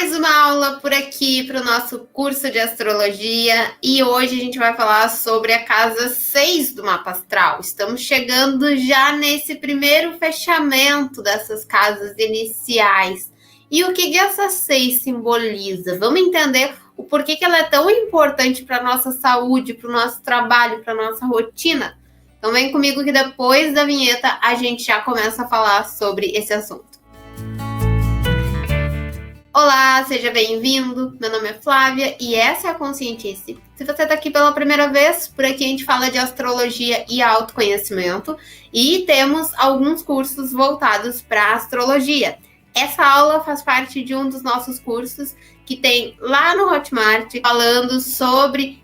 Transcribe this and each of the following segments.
Mais uma aula por aqui para o nosso curso de astrologia e hoje a gente vai falar sobre a casa 6 do mapa astral. Estamos chegando já nesse primeiro fechamento dessas casas iniciais. E o que essa 6 simboliza? Vamos entender o porquê que ela é tão importante para a nossa saúde, para o nosso trabalho, para a nossa rotina. Então vem comigo que depois da vinheta a gente já começa a falar sobre esse assunto. Olá, seja bem-vindo. Meu nome é Flávia e essa é a Conscientice. Se você está aqui pela primeira vez, por aqui a gente fala de astrologia e autoconhecimento e temos alguns cursos voltados para astrologia. Essa aula faz parte de um dos nossos cursos que tem lá no Hotmart, falando sobre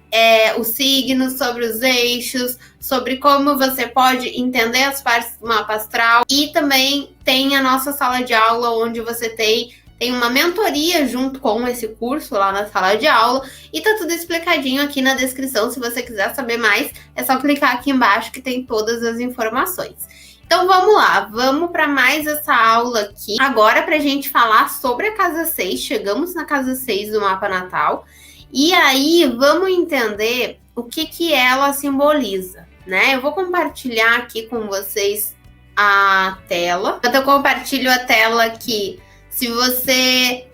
os signos, sobre os eixos, sobre como você pode entender as partes do mapa astral. E também tem a nossa sala de aula, onde você tem uma mentoria junto com esse curso lá na sala de aula e tá tudo explicadinho aqui na descrição. Se você quiser saber mais, é só clicar aqui embaixo que tem todas as informações. Então vamos lá, vamos para mais essa aula aqui. Agora para a gente falar sobre a casa 6, chegamos na casa 6 do mapa natal e aí vamos entender o que ela simboliza, né? Eu vou compartilhar aqui com vocês a tela. Eu compartilho a tela aqui. Se você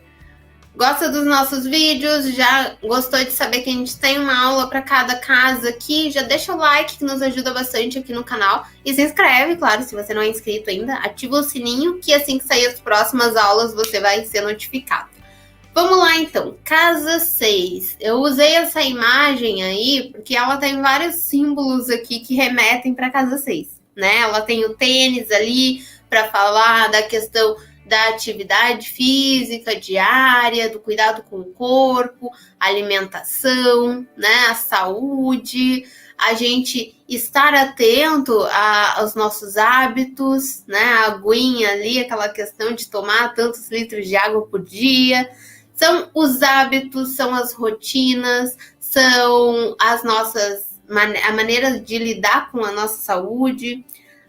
gosta dos nossos vídeos, já gostou de saber que a gente tem uma aula para cada casa aqui, já deixa o like que nos ajuda bastante aqui no canal e se inscreve, claro, se você não é inscrito ainda, ativa o sininho que assim que sair as próximas aulas você vai ser notificado. Vamos lá então, casa 6. Eu usei essa imagem aí porque ela tem vários símbolos aqui que remetem para casa 6, né? Ela tem o tênis ali para falar da questão da atividade física diária, do cuidado com o corpo, alimentação, né, a saúde, a gente estar atento aos nossos hábitos, né, a aguinha ali, aquela questão de tomar tantos litros de água por dia. São os hábitos, são as rotinas, são a maneira de lidar com a nossa saúde,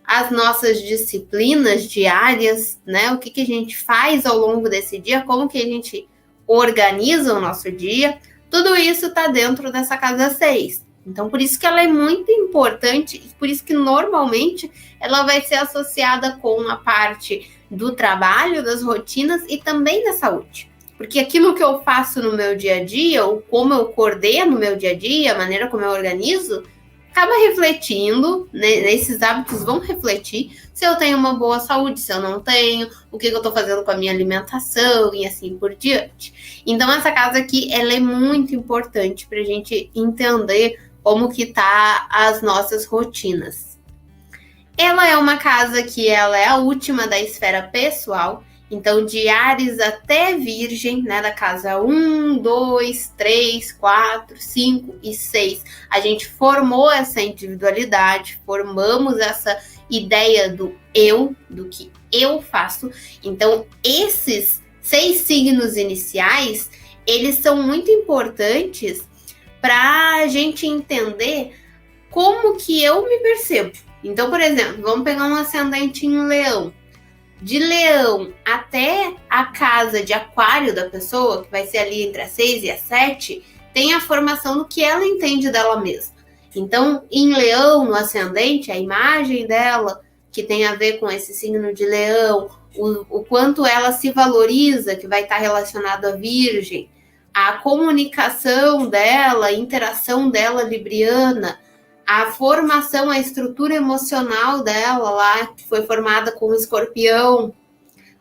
as nossas disciplinas diárias, né? O que a gente faz ao longo desse dia, como que a gente organiza o nosso dia, tudo isso está dentro dessa casa 6. Então, por isso que ela é muito importante e por isso que normalmente ela vai ser associada com a parte do trabalho, das rotinas e também da saúde. Porque aquilo que eu faço no meu dia a dia, ou como eu coordeno o meu dia a dia, a maneira como eu organizo, acaba refletindo, né? Esses hábitos vão refletir se eu tenho uma boa saúde, se eu não tenho, o que eu estou fazendo com a minha alimentação e assim por diante. Então essa casa aqui, ela é muito importante para a gente entender como que tá as nossas rotinas. Ela é uma casa que ela é a última da esfera pessoal, então de Áries até Virgem, né, da casa 1, 2, 3, 4, 5 e 6, a gente formou essa individualidade, formamos essa ideia do eu, do que eu faço. Então esses 6 signos iniciais, eles são muito importantes para a gente entender como que eu me percebo. Então, por exemplo, vamos pegar um ascendente em Leão. De Leão até a casa de Aquário da pessoa, que vai ser ali entre a 6 e a 7, tem a formação do que ela entende dela mesma. Então, em Leão, no ascendente, a imagem dela, que tem a ver com esse signo de Leão, o quanto ela se valoriza, que vai estar relacionado à Virgem, a comunicação dela, a interação dela libriana, a formação, a estrutura emocional dela lá, que foi formada com o Escorpião,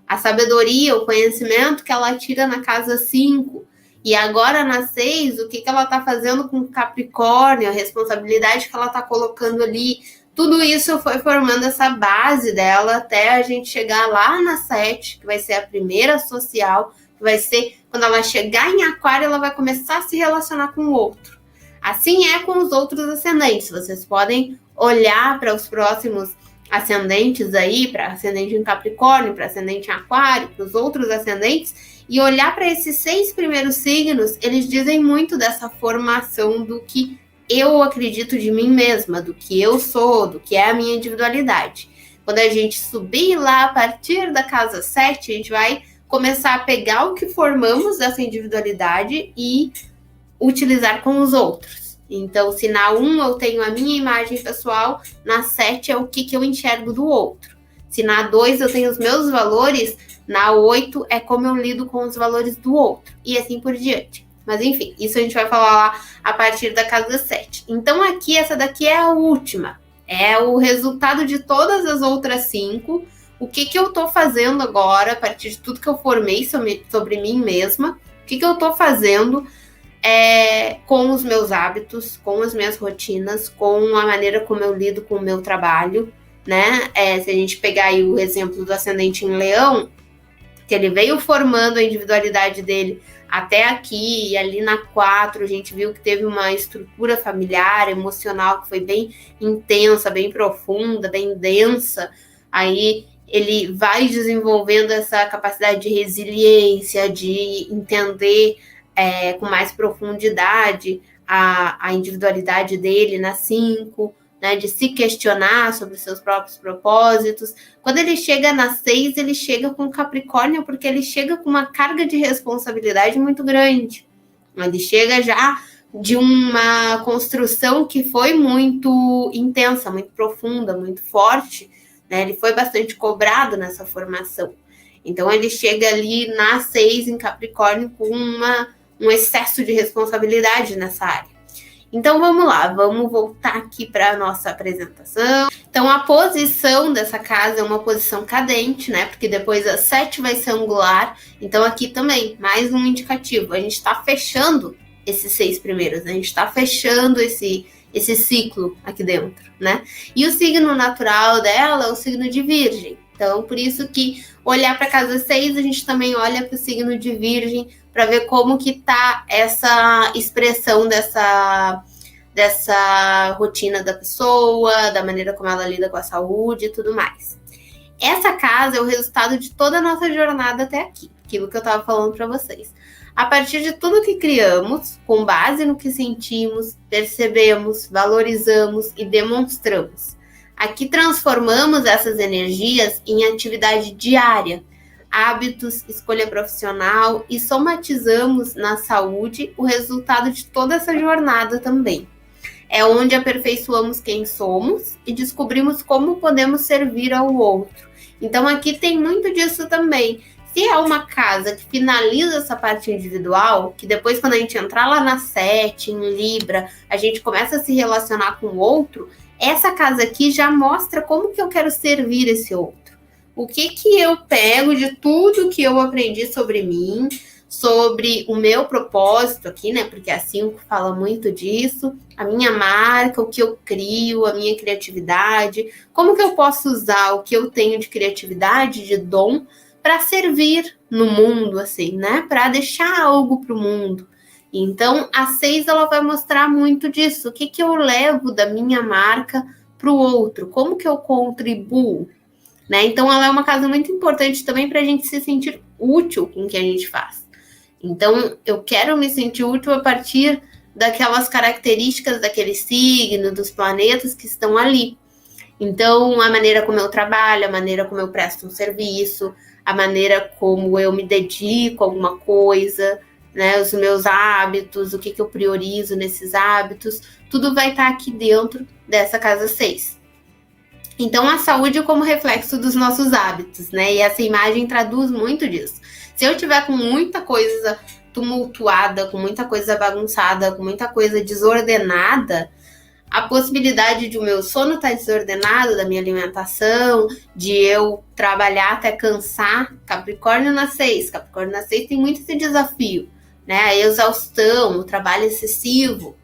a sabedoria, o conhecimento que ela tira na casa 5, e agora na 6, o que ela está fazendo com o Capricórnio, a responsabilidade que ela está colocando ali, tudo isso foi formando essa base dela até a gente chegar lá na 7, que vai ser a primeira social, que vai ser, quando ela chegar em Aquário, ela vai começar a se relacionar com o outro. Assim é com os outros ascendentes. Vocês podem olhar para os próximos ascendentes aí, para ascendente em Capricórnio, para ascendente em Aquário, para os outros ascendentes, e olhar para esses 6 primeiros signos, eles dizem muito dessa formação do que eu acredito de mim mesma, do que eu sou, do que é a minha individualidade. Quando a gente subir lá a partir da casa 7, a gente vai começar a pegar o que formamos dessa individualidade e utilizar com os outros. Então, se na 1 eu tenho a minha imagem pessoal, na 7 é o que eu enxergo do outro. Se na 2 eu tenho os meus valores, na 8 é como eu lido com os valores do outro. E assim por diante. Mas enfim, isso a gente vai falar lá a partir da casa 7. Então aqui, essa daqui é a última. É o resultado de todas as outras 5. O que eu estou fazendo agora, a partir de tudo que eu formei sobre mim mesma. O que eu estou fazendo com os meus hábitos, com as minhas rotinas, com a maneira como eu lido com o meu trabalho, né? Se a gente pegar aí o exemplo do ascendente em Leão, que ele veio formando a individualidade dele até aqui, e ali na 4 a gente viu que teve uma estrutura familiar, emocional, que foi bem intensa, bem profunda, bem densa. Aí ele vai desenvolvendo essa capacidade de resiliência, de entender com mais profundidade a individualidade dele na 5, né, de se questionar sobre seus próprios propósitos. Quando ele chega na 6, ele chega com Capricórnio, porque ele chega com uma carga de responsabilidade muito grande. Ele chega já de uma construção que foi muito intensa, muito profunda, muito forte, né? Ele foi bastante cobrado nessa formação. Então ele chega ali na 6 em Capricórnio com um excesso de responsabilidade nessa área. Então vamos lá, vamos voltar aqui para a nossa apresentação. Então a posição dessa casa é uma posição cadente, né? Porque depois a 7 vai ser angular. Então aqui também, mais um indicativo. A gente está fechando esses 6 primeiros, né? A gente está fechando esse ciclo aqui dentro, né? E o signo natural dela é o signo de Virgem. Então, por isso que olhar para a casa 6, a gente também olha para o signo de Virgem, para ver como que tá essa expressão dessa rotina da pessoa, da maneira como ela lida com a saúde e tudo mais. Essa casa é o resultado de toda a nossa jornada até aqui, aquilo que eu estava falando para vocês. A partir de tudo que criamos, com base no que sentimos, percebemos, valorizamos e demonstramos. Aqui transformamos essas energias em atividade diária, hábitos, escolha profissional e somatizamos na saúde o resultado de toda essa jornada também. É onde aperfeiçoamos quem somos e descobrimos como podemos servir ao outro. Então aqui tem muito disso também. Se é uma casa que finaliza essa parte individual, que depois quando a gente entrar lá na 7, em Libra, a gente começa a se relacionar com o outro, essa casa aqui já mostra como que eu quero servir esse outro. O que eu pego de tudo que eu aprendi sobre mim, sobre o meu propósito aqui, né? Porque a 5 fala muito disso, a minha marca, o que eu crio, a minha criatividade, como que eu posso usar o que eu tenho de criatividade, de dom, para servir no mundo, assim, né? Para deixar algo para o mundo. Então, a 6 ela vai mostrar muito disso. O que eu levo da minha marca para o outro? Como que eu contribuo? Né? Então, ela é uma casa muito importante também para a gente se sentir útil com o que a gente faz. Então, eu quero me sentir útil a partir daquelas características daquele signo, dos planetas que estão ali. Então, a maneira como eu trabalho, a maneira como eu presto um serviço, a maneira como eu me dedico a alguma coisa, né, os meus hábitos, o que eu priorizo nesses hábitos, tudo vai estar aqui dentro dessa casa 6. Então, a saúde como reflexo dos nossos hábitos, né? E essa imagem traduz muito disso. Se eu tiver com muita coisa tumultuada, com muita coisa bagunçada, com muita coisa desordenada, a possibilidade de o meu sono estar desordenado, da minha alimentação, de eu trabalhar até cansar. Capricórnio na 6. Capricórnio na 6 tem muito esse desafio, né? A exaustão, o trabalho excessivo.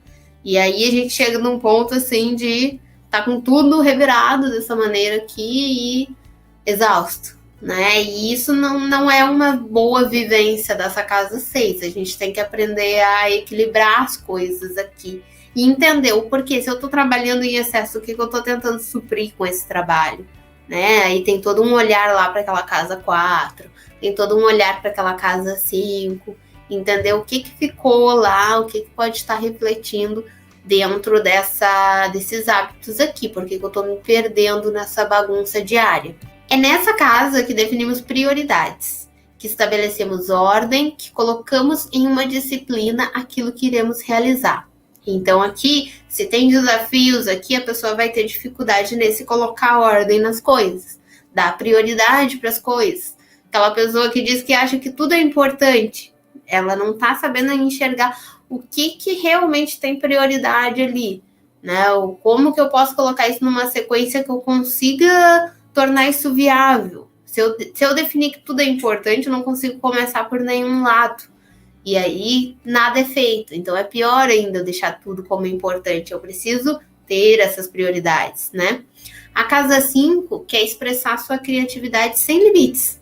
E aí a gente chega num ponto assim de tá com tudo revirado dessa maneira aqui e exausto, né? E isso não é uma boa vivência dessa casa 6. A gente tem que aprender a equilibrar as coisas aqui e entender o porquê. Se eu tô trabalhando em excesso, o que eu tô tentando suprir com esse trabalho, né? Aí tem todo um olhar lá para aquela casa 4, tem todo um olhar para aquela casa 5, entender o que ficou lá, o que pode estar refletindo dentro desses hábitos aqui, porque eu tô me perdendo nessa bagunça diária. É nessa casa que definimos prioridades. que estabelecemos ordem, que colocamos em uma disciplina aquilo que iremos realizar. Então aqui, se tem desafios, aqui a pessoa vai ter dificuldade nesse colocar ordem nas coisas, dar prioridade para as coisas. Aquela pessoa que diz que acha que tudo é importante, ela não está sabendo enxergar o que realmente tem prioridade ali, né? Como que eu posso colocar isso numa sequência que eu consiga tornar isso viável. Se eu definir que tudo é importante, eu não consigo começar por nenhum lado. E aí, nada é feito. Então, é pior ainda eu deixar tudo como importante. Eu preciso ter essas prioridades, né? A casa 5 quer expressar sua criatividade sem limites.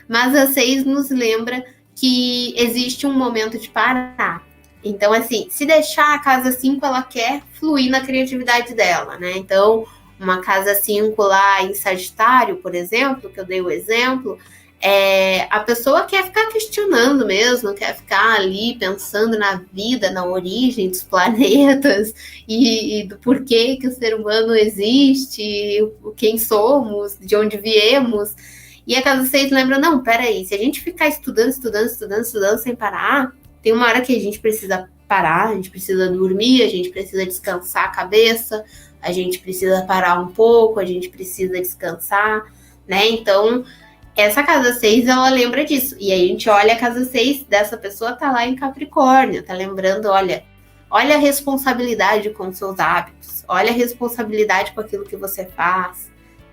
Mas a 6 nos lembra que existe um momento de parar. Então, assim, se deixar a casa 5, ela quer fluir na criatividade dela, né? Então, uma casa 5 lá em Sagitário, por exemplo, que eu dei o exemplo, a pessoa quer ficar questionando mesmo, quer ficar ali pensando na vida, na origem dos planetas e do porquê que o ser humano existe, quem somos, de onde viemos. E a casa 6 lembra, não, peraí, se a gente ficar estudando sem parar, tem uma hora que a gente precisa parar, a gente precisa dormir, a gente precisa descansar a cabeça, a gente precisa parar um pouco, a gente precisa descansar, né? Então, essa casa 6, ela lembra disso. E aí a gente olha a casa 6 dessa pessoa, tá lá em Capricórnio, tá lembrando, olha a responsabilidade com os seus hábitos, olha a responsabilidade com aquilo que você faz,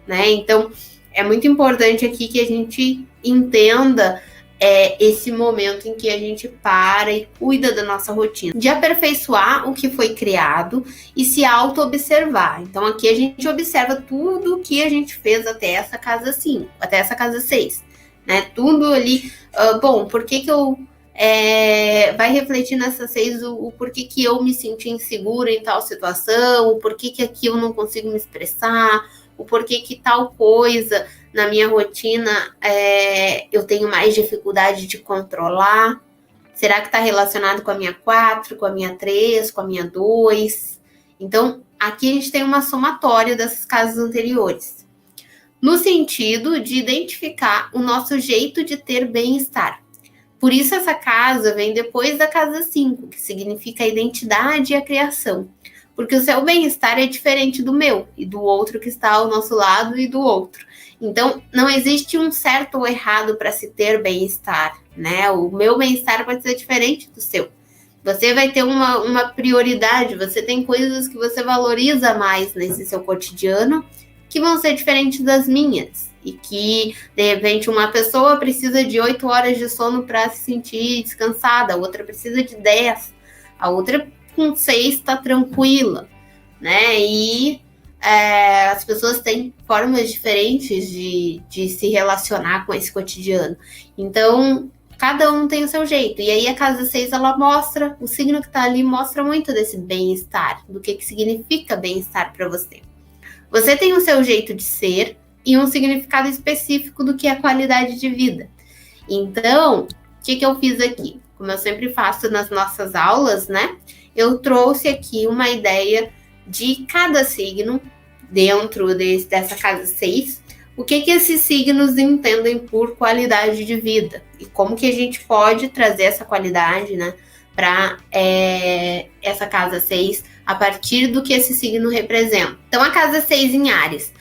né? Então, é muito importante aqui que a gente entenda esse momento em que a gente para e cuida da nossa rotina, de aperfeiçoar o que foi criado e se auto-observar. Então aqui a gente observa tudo o que a gente fez até essa casa 5, até essa casa 6, né? Tudo ali, por que eu vai refletir nessa 6 o porquê que eu me senti insegura em tal situação, o porquê que aqui eu não consigo me expressar, o porquê que tal coisa na minha rotina eu tenho mais dificuldade de controlar. Será que está relacionado com a minha 4, com a minha 3, com a minha 2? Então, aqui a gente tem uma somatória dessas casas anteriores, no sentido de identificar o nosso jeito de ter bem-estar. Por isso essa casa vem depois da casa 5, que significa a identidade e a criação. Porque o seu bem-estar é diferente do meu e do outro que está ao nosso lado e do outro. Então, não existe um certo ou errado para se ter bem-estar, né? O meu bem-estar pode ser diferente do seu. Você vai ter uma prioridade, você tem coisas que você valoriza mais nesse seu cotidiano que vão ser diferentes das minhas. E que, de repente, uma pessoa precisa de 8 horas de sono para se sentir descansada, a outra precisa de 10, a outra com 6 está tranquila, né? E as pessoas têm formas diferentes de se relacionar com esse cotidiano. Então, cada um tem o seu jeito. E aí a casa 6, ela mostra, o signo que está ali mostra muito desse bem-estar, do que significa bem-estar para você. Você tem o seu jeito de ser e um significado específico do que é qualidade de vida. Então, o que eu fiz aqui? Como eu sempre faço nas nossas aulas, né? Eu trouxe aqui uma ideia de cada signo dentro dessa casa 6, o que esses signos entendem por qualidade de vida e como que a gente pode trazer essa qualidade, né, para essa casa 6 a partir do que esse signo representa. Então, a casa 6 em Áries.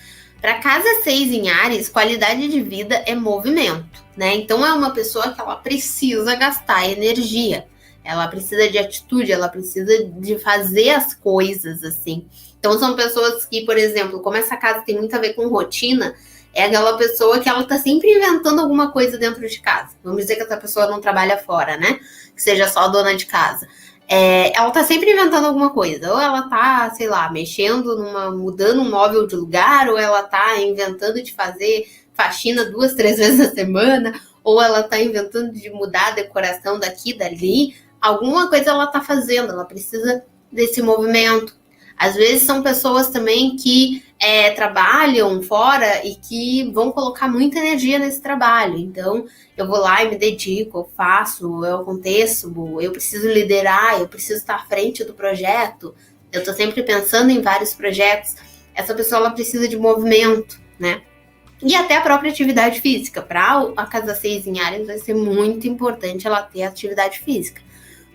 Para a casa 6 em Áries, qualidade de vida é movimento, né? Então, é uma pessoa que ela precisa gastar energia, ela precisa de atitude, ela precisa de fazer as coisas, assim. Então, são pessoas que, por exemplo, como essa casa tem muito a ver com rotina, é aquela pessoa que ela tá sempre inventando alguma coisa dentro de casa. Vamos dizer que essa pessoa não trabalha fora, né? Que seja só dona de casa. Ela tá sempre inventando alguma coisa. Ou ela tá, sei lá, mudando um móvel de lugar, ou ela tá inventando de fazer faxina 2, 3 vezes na semana, ou ela tá inventando de mudar a decoração daqui e dali. Alguma coisa ela tá fazendo, ela precisa desse movimento. Às vezes são pessoas também que trabalham fora e que vão colocar muita energia nesse trabalho. Então, eu vou lá e me dedico, eu faço, eu aconteço, eu preciso liderar, eu preciso estar à frente do projeto. Eu estou sempre pensando em vários projetos. Essa pessoa, ela precisa de movimento, né? E até a própria atividade física. Para a casa 6 em Áries vai ser muito importante ela ter atividade física,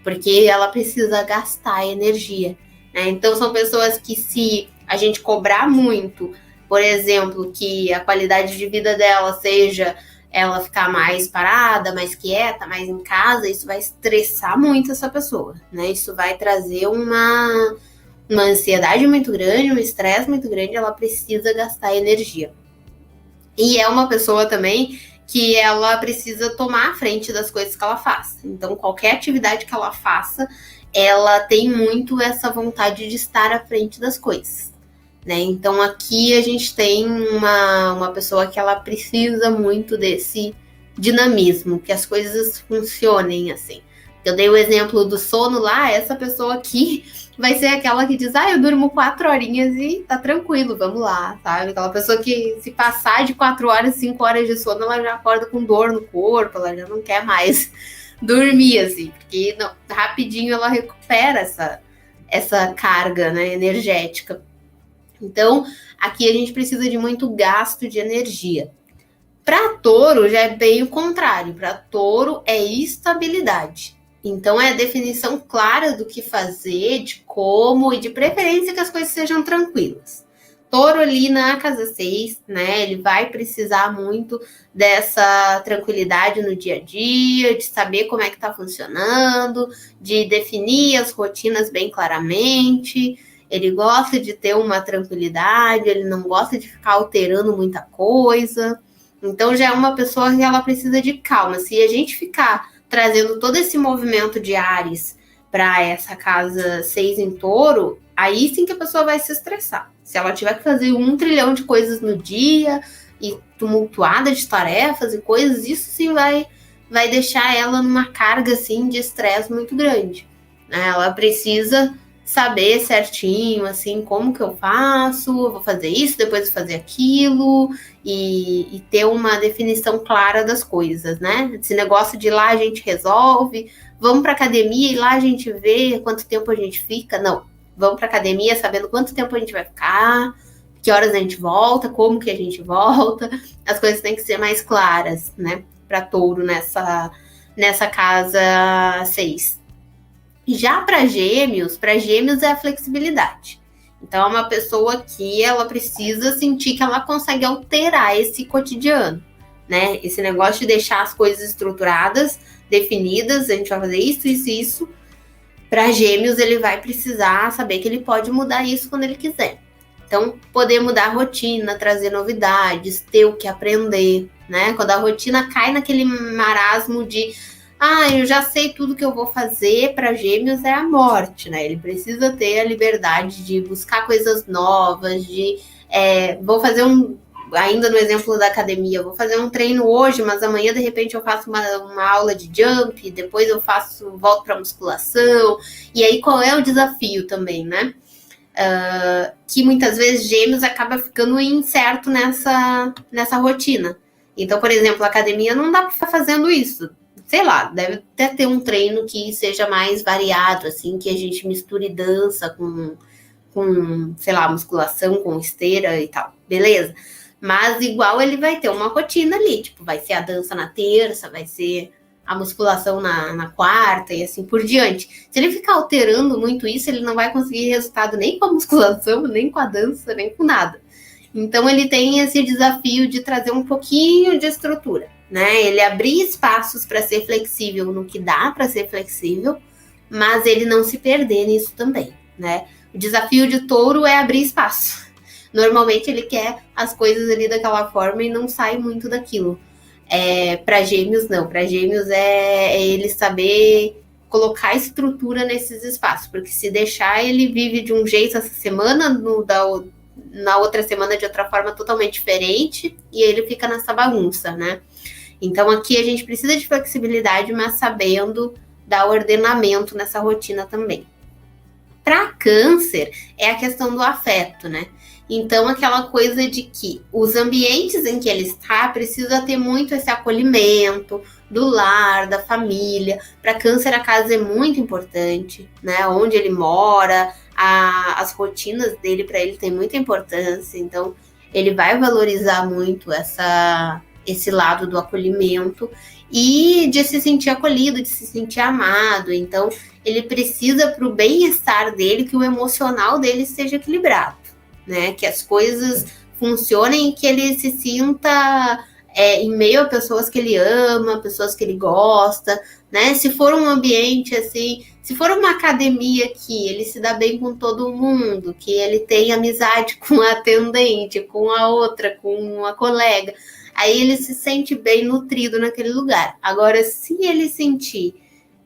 porque ela precisa gastar energia, né? Então são pessoas que, se a gente cobrar muito, por exemplo, que a qualidade de vida dela seja ela ficar mais parada, mais quieta, mais em casa, isso vai estressar muito essa pessoa, né? Isso vai trazer uma ansiedade muito grande, um estresse muito grande, ela precisa gastar energia. E é uma pessoa também que ela precisa tomar a frente das coisas que ela faz. Então, qualquer atividade que ela faça, ela tem muito essa vontade de estar à frente das coisas, né? Então, aqui a gente tem uma pessoa que ela precisa muito desse dinamismo, que as coisas funcionem assim. Eu dei o exemplo do sono lá, essa pessoa aqui vai ser aquela que diz, eu durmo 4 horinhas e tá tranquilo, vamos lá, sabe? Aquela pessoa que, se passar de 4 horas, 5 horas de sono, ela já acorda com dor no corpo, ela já não quer mais dormir, assim, porque não, rapidinho ela recupera essa carga, né, energética. Então, aqui a gente precisa de muito gasto de energia. Para touro já é bem o contrário, para touro é estabilidade. Então, é a definição clara do que fazer, de como e de preferência que as coisas sejam tranquilas. Touro ali na casa 6, né? Ele vai precisar muito dessa tranquilidade no dia a dia, de saber como é que tá funcionando, de definir as rotinas bem claramente. Ele gosta de ter uma tranquilidade, ele não gosta de ficar alterando muita coisa. Então, já é uma pessoa que ela precisa de calma. Se a gente ficar trazendo todo esse movimento de Áries para essa casa 6 em touro, aí sim que a pessoa vai se estressar. Se ela tiver que fazer 1 trilhão de coisas no dia e tumultuada de tarefas e coisas, isso sim vai deixar ela numa carga assim de estresse muito grande, né? Ela precisa saber certinho, assim, como que eu faço, eu vou fazer isso, depois vou fazer aquilo, e ter uma definição clara das coisas, né? Esse negócio de lá a gente resolve, vamos para academia e lá a gente vê quanto tempo a gente fica. Não, vamos para academia sabendo quanto tempo a gente vai ficar, que horas a gente volta, como que a gente volta. As coisas têm que ser mais claras, né? Para touro nessa casa 6. Já para gêmeos é a flexibilidade. Então, é uma pessoa que ela precisa sentir que ela consegue alterar esse cotidiano, né? Esse negócio de deixar as coisas estruturadas, definidas, a gente vai fazer isso, isso e isso. Para gêmeos, ele vai precisar saber que ele pode mudar isso quando ele quiser. Então, poder mudar a rotina, trazer novidades, ter o que aprender, né? Quando a rotina cai naquele marasmo de eu já sei tudo que eu vou fazer, para gêmeos é a morte, né? Ele precisa ter a liberdade de buscar coisas novas, vou fazer ainda no exemplo da academia, vou fazer um treino hoje, mas amanhã de repente eu faço uma aula de jump, depois eu volto para musculação, e aí qual é o desafio também, né? Que muitas vezes gêmeos acaba ficando incerto nessa rotina. Então, por exemplo, a academia não dá para ficar fazendo isso. Sei lá, deve até ter um treino que seja mais variado, assim, que a gente misture dança com sei lá, musculação, com esteira e tal, beleza? Mas igual ele vai ter uma rotina ali, tipo, vai ser a dança na terça, vai ser a musculação na quarta e assim por diante. Se ele ficar alterando muito isso, ele não vai conseguir resultado nem com a musculação, nem com a dança, nem com nada. Então ele tem esse desafio de trazer um pouquinho de estrutura, né? Ele abrir espaços para ser flexível no que dá para ser flexível, mas ele não se perder nisso também, né? O desafio de touro é abrir espaço. Normalmente ele quer as coisas ali daquela forma e não sai muito daquilo. Para gêmeos, não. Para gêmeos é ele saber colocar estrutura nesses espaços, porque se deixar, ele vive de um jeito essa semana, na outra semana de outra forma totalmente diferente, e ele fica nessa bagunça, né? Então aqui a gente precisa de flexibilidade, mas sabendo dar ordenamento nessa rotina também. Para câncer é a questão do afeto, né? Então aquela coisa de que os ambientes em que ele está precisa ter muito esse acolhimento do lar, da família. Para câncer a casa é muito importante, né? Onde ele mora, as rotinas dele para ele tem muita importância. Então ele vai valorizar muito esse lado do acolhimento e de se sentir acolhido, de se sentir amado. Então, ele precisa, para o bem-estar dele, que o emocional dele esteja equilibrado, né? Que as coisas funcionem e que ele se sinta em meio a pessoas que ele ama, pessoas que ele gosta, né? Se for um ambiente assim, se for uma academia que ele se dá bem com todo mundo, que ele tem amizade com a atendente, com a outra, com a colega, aí ele se sente bem nutrido naquele lugar. Agora, se ele sentir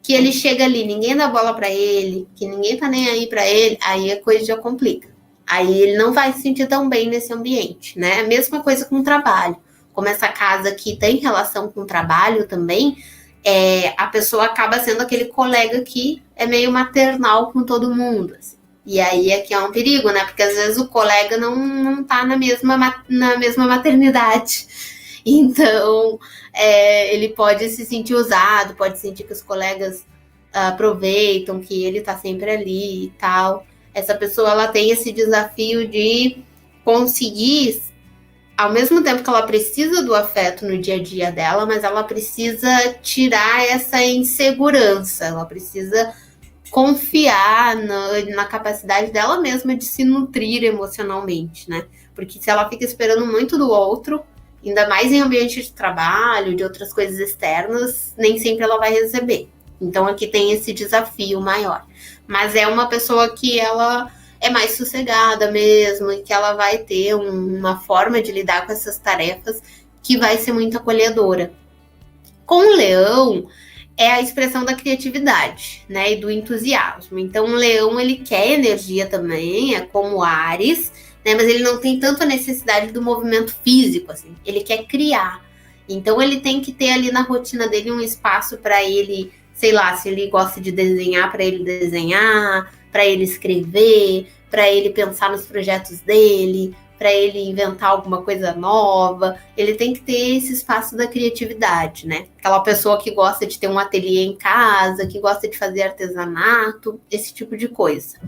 que ele chega ali, ninguém dá bola para ele, que ninguém tá nem aí para ele, aí a coisa já complica. Aí ele não vai se sentir tão bem nesse ambiente, né? A mesma coisa com o trabalho. Como essa casa aqui tem relação com o trabalho também, a pessoa acaba sendo aquele colega que é meio maternal com todo mundo. Assim. E aí é que é um perigo, né? Porque às vezes o colega não tá na mesma maternidade. Então, ele pode se sentir usado, pode sentir que os colegas aproveitam, que ele tá sempre ali e tal. Essa pessoa, ela tem esse desafio de conseguir, ao mesmo tempo que ela precisa do afeto no dia a dia dela, mas ela precisa tirar essa insegurança, ela precisa confiar na capacidade dela mesma de se nutrir emocionalmente, né? Porque se ela fica esperando muito do outro, ainda mais em ambiente de trabalho, de outras coisas externas, nem sempre ela vai receber. Então aqui tem esse desafio maior. Mas é uma pessoa que ela é mais sossegada mesmo, e que ela vai ter uma forma de lidar com essas tarefas que vai ser muito acolhedora. Com o leão, é a expressão da criatividade, né, e do entusiasmo. Então o leão, ele quer energia também, é como Áries, né, mas ele não tem tanta necessidade do movimento físico, assim, ele quer criar. Então ele tem que ter ali na rotina dele um espaço para ele, sei lá, se ele gosta de desenhar, para ele desenhar, para ele escrever, para ele pensar nos projetos dele, para ele inventar alguma coisa nova. Ele tem que ter esse espaço da criatividade, né? Aquela pessoa que gosta de ter um ateliê em casa, que gosta de fazer artesanato, esse tipo de coisa.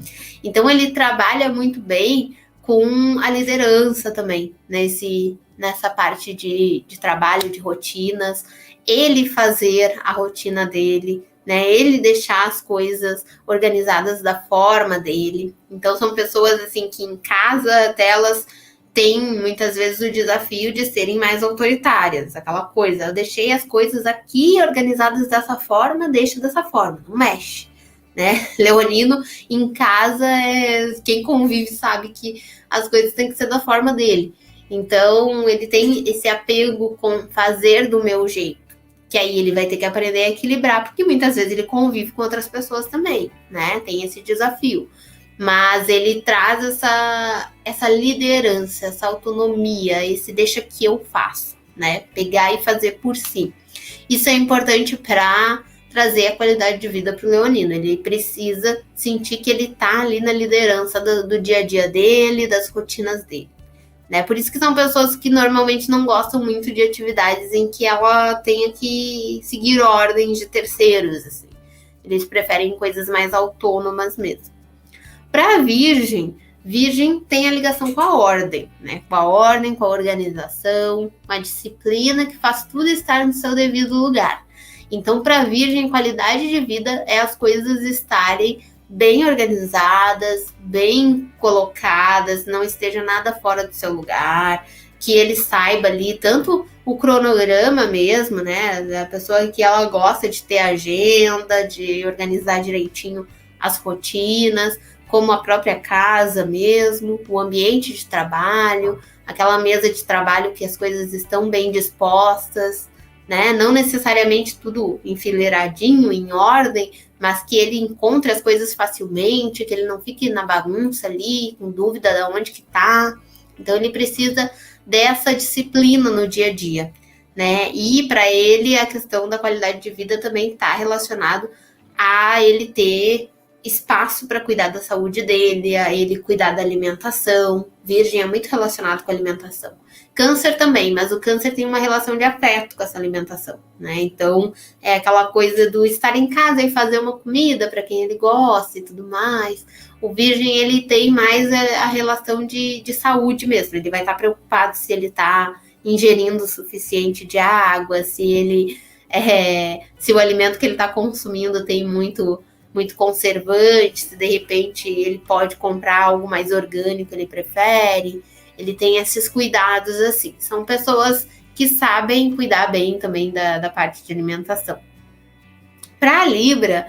Então ele trabalha muito bem com a liderança também, nessa parte de trabalho, de rotinas, ele fazer a rotina dele, né? Ele deixar as coisas organizadas da forma dele. Então são pessoas assim que em casa até elas têm muitas vezes o desafio de serem mais autoritárias, aquela coisa, eu deixei as coisas aqui organizadas dessa forma, deixa dessa forma, não mexe. Né? Leonino em casa, quem convive sabe que as coisas têm que ser da forma dele. Então ele tem esse apego com fazer do meu jeito, que aí ele vai ter que aprender a equilibrar, porque muitas vezes ele convive com outras pessoas também, né? Tem esse desafio. Mas ele traz essa liderança, essa autonomia, esse deixa que eu faço, né? Pegar e fazer por si. Isso é importante para trazer a qualidade de vida para o leonino. Ele precisa sentir que ele está ali na liderança do dia a dia dele, das rotinas dele. Né? Por isso que são pessoas que normalmente não gostam muito de atividades em que ela tenha que seguir ordens de terceiros. Assim. Eles preferem coisas mais autônomas mesmo. Para a Virgem tem a ligação com a ordem, né? Com a ordem, com a organização, com a disciplina que faz tudo estar no seu devido lugar. Então, para a Virgem, qualidade de vida é as coisas estarem bem organizadas, bem colocadas, não esteja nada fora do seu lugar, que ele saiba ali, tanto o cronograma mesmo, né? A pessoa que ela gosta de ter agenda, de organizar direitinho as rotinas, como a própria casa mesmo, o ambiente de trabalho, aquela mesa de trabalho que as coisas estão bem dispostas, né? Não necessariamente tudo enfileiradinho, em ordem, mas que ele encontre as coisas facilmente, que ele não fique na bagunça ali, com dúvida de onde que tá. Então ele precisa dessa disciplina no dia a dia, né? E para ele a questão da qualidade de vida também está relacionado a ele ter espaço para cuidar da saúde dele, a ele cuidar da alimentação. Virgem é muito relacionado com a alimentação. Câncer também, mas o câncer tem uma relação de afeto com essa alimentação, né? Então, é aquela coisa do estar em casa e fazer uma comida para quem ele gosta e tudo mais. O virgem, ele tem mais a relação de saúde mesmo. Ele vai estar preocupado se ele está ingerindo o suficiente de água, se o alimento que ele está consumindo tem muito conservante, se de repente ele pode comprar algo mais orgânico, ele prefere. Ele tem esses cuidados assim. São pessoas que sabem cuidar bem também da parte de alimentação. Para a Libra,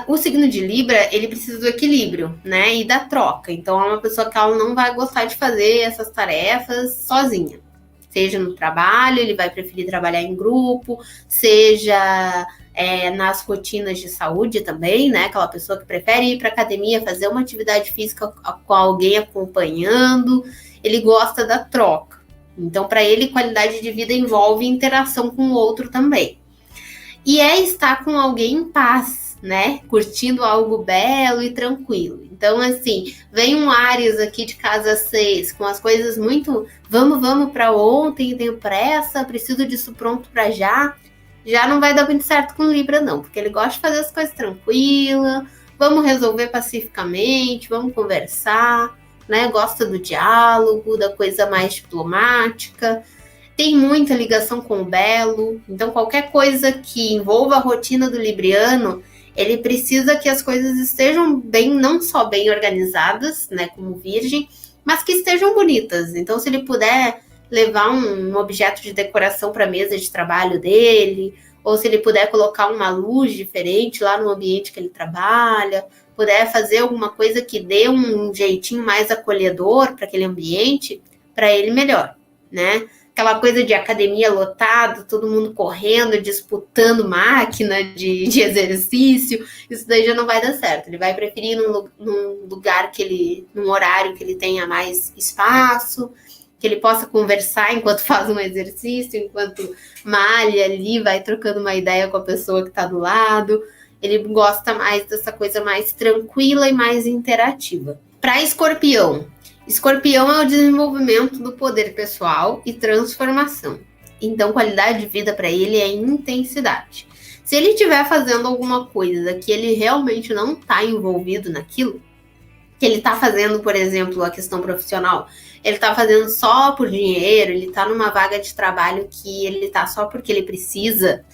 o signo de Libra, ele precisa do equilíbrio, né? E da troca. Então, é uma pessoa que ela não vai gostar de fazer essas tarefas sozinha. Seja no trabalho, ele vai preferir trabalhar em grupo, seja nas rotinas de saúde também, né? Aquela pessoa que prefere ir para academia, fazer uma atividade física com alguém acompanhando. Ele gosta da troca. Então, para ele, qualidade de vida envolve interação com o outro também. E estar com alguém em paz, né? Curtindo algo belo e tranquilo. Então, assim, vem um Áries aqui de casa 6, com as coisas muito... Vamos para ontem, tenho pressa, preciso disso pronto para já. Já não vai dar muito certo com Libra, não. Porque ele gosta de fazer as coisas tranquilas. Vamos resolver pacificamente, vamos conversar, né? Gosta do diálogo, da coisa mais diplomática. Tem muita ligação com o belo. Então, qualquer coisa que envolva a rotina do libriano, ele precisa que as coisas estejam bem, não só bem organizadas, né, como virgem, mas que estejam bonitas. Então, se ele puder levar um objeto de decoração para a mesa de trabalho dele, ou se ele puder colocar uma luz diferente lá no ambiente que ele trabalha, puder fazer alguma coisa que dê um jeitinho mais acolhedor para aquele ambiente, para ele melhor, né? Aquela coisa de academia lotada, todo mundo correndo, disputando máquina de exercício, isso daí já não vai dar certo. Ele vai preferir num lugar num horário que ele tenha mais espaço, que ele possa conversar enquanto faz um exercício, enquanto malha ali, vai trocando uma ideia com a pessoa que está do lado. Ele gosta mais dessa coisa mais tranquila e mais interativa. Para Escorpião, Escorpião é o desenvolvimento do poder pessoal e transformação. Então, qualidade de vida para ele é intensidade. Se ele estiver fazendo alguma coisa que ele realmente não está envolvido naquilo, que ele está fazendo, por exemplo, a questão profissional, ele está fazendo só por dinheiro, ele está numa vaga de trabalho que ele está só porque ele precisa,